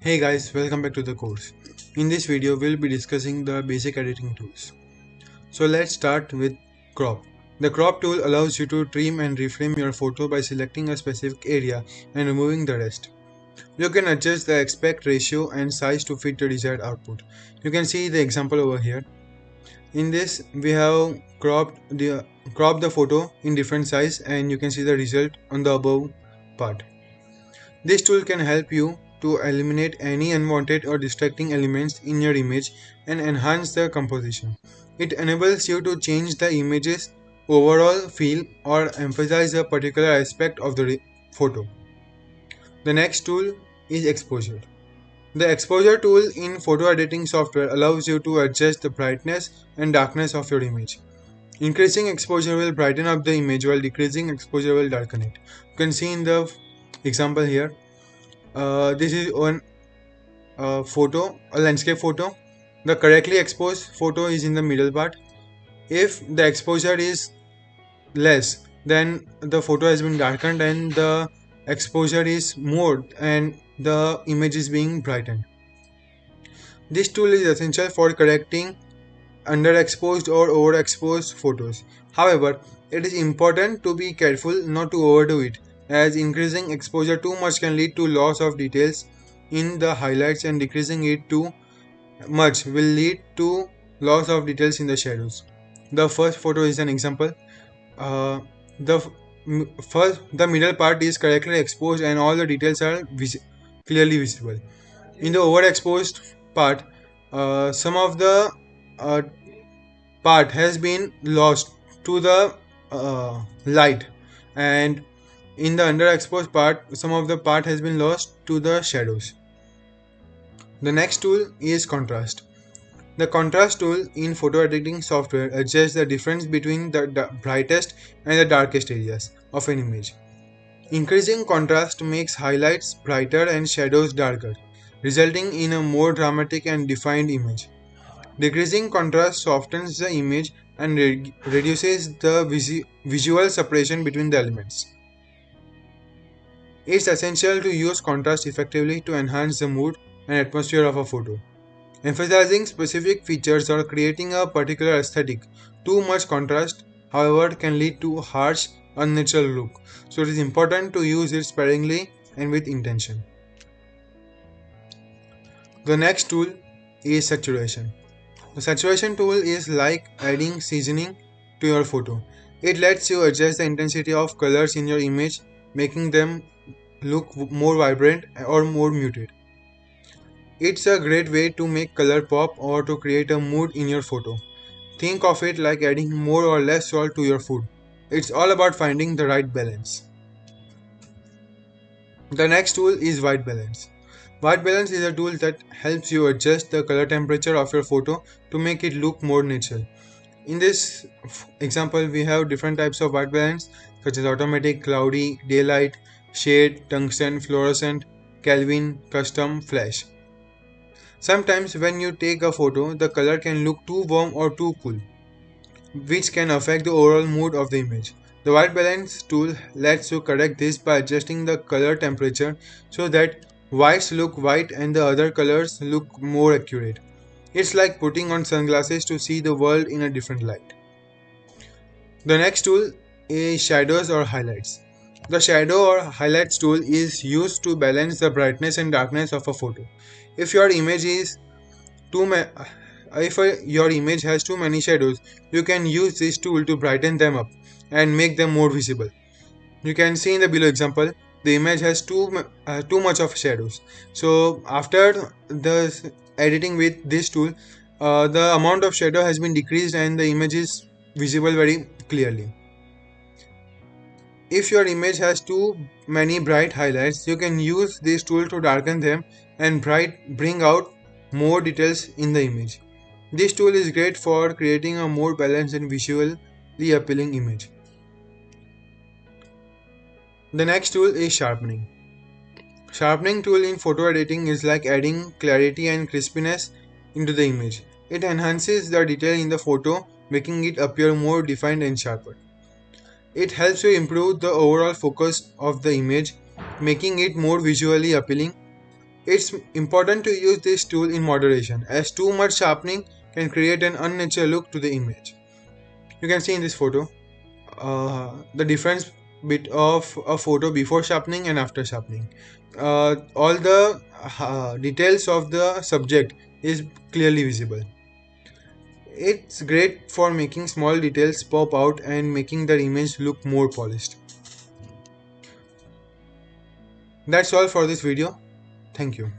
Hey guys, welcome back to the course. In this video, we'll be discussing the basic editing tools. So let's start with crop. The crop tool allows you to trim and reframe your photo by selecting a specific area and removing the rest. You can adjust the aspect ratio and size to fit the desired output. You can see the example over here. In this, we have cropped the photo in different size and you can see the result on the above part. This tool can help you to eliminate any unwanted or distracting elements in your image and enhance the composition. It enables you to change the image's overall feel or emphasize a particular aspect of the photo. The next tool is exposure. The exposure tool in photo editing software allows you to adjust the brightness and darkness of your image. Increasing exposure will brighten up the image while decreasing exposure will darken it. You can see in the example here. This is one a landscape photo. The correctly exposed photo is in the middle part. If the exposure is less, then the photo has been darkened and the exposure is more and the image is being brightened. This tool is essential for correcting underexposed or overexposed photos. However, it is important to be careful not to overdo it, as increasing exposure too much can lead to loss of details in the highlights and decreasing it too much will lead to loss of details in the shadows. The first photo is an example. Uh, the the middle part is correctly exposed and all the details are clearly visible. In the overexposed part, some of the uh, part has been lost to the light, and in the underexposed part some of the part has been lost to the shadows. The next tool is contrast. The contrast tool in photo editing software adjusts the difference between the brightest and the darkest areas of an image. Increasing contrast makes highlights brighter and shadows darker, resulting in a more dramatic and defined image. Decreasing contrast softens the image and reduces the visual separation between the elements. It's essential to use contrast effectively to enhance the mood and atmosphere of a photo. Emphasizing specific features or creating a particular aesthetic. Too much contrast, however, can lead to harsh, unnatural look. So it is important to use it sparingly and with intention. The next tool is saturation. The saturation tool is like adding seasoning to your photo. It lets you adjust the intensity of colors in your image, making them look more vibrant or more muted. It's a great way to make color pop or to create a mood in your photo. Think of it like adding more or less salt to your food. It's all about finding the right balance. The next tool is white balance. White balance is a tool that helps you adjust the color temperature of your photo to make it look more natural. In this example, we have different types of white balance such as automatic, cloudy, daylight, shade, tungsten, fluorescent, Kelvin, custom, flash. Sometimes when you take a photo, the color can look too warm or too cool, which can affect the overall mood of the image. The white balance tool lets you correct this by adjusting the color temperature so that whites look white and the other colors look more accurate. It's like putting on sunglasses to see the world in a different light. The next tool is shadows or highlights. The shadow or highlights tool is used to balance the brightness and darkness of a photo. If your image is too ma- if your image has too many shadows, you can use this tool to brighten them up and make them more visible. You can see in the below example, the image has too much of shadows. So after the editing with this tool, the amount of shadow has been decreased and the image is visible very clearly. If your image has too many bright highlights, you can use this tool to darken them and bring out more details in the image. This tool is great for creating a more balanced and visually appealing image. The next tool is sharpening. Sharpening tool in photo editing is like adding clarity and crispiness into the image. It enhances the detail in the photo, making it appear more defined and sharper. It helps you improve the overall focus of the image, making it more visually appealing. It's important to use this tool in moderation, as too much sharpening can create an unnatural look to the image. You can see in this photo the difference bit of a photo before sharpening and after sharpening. All the details of the subject is clearly visible. It's great for making small details pop out and making the image look more polished. That's all for this video. Thank you.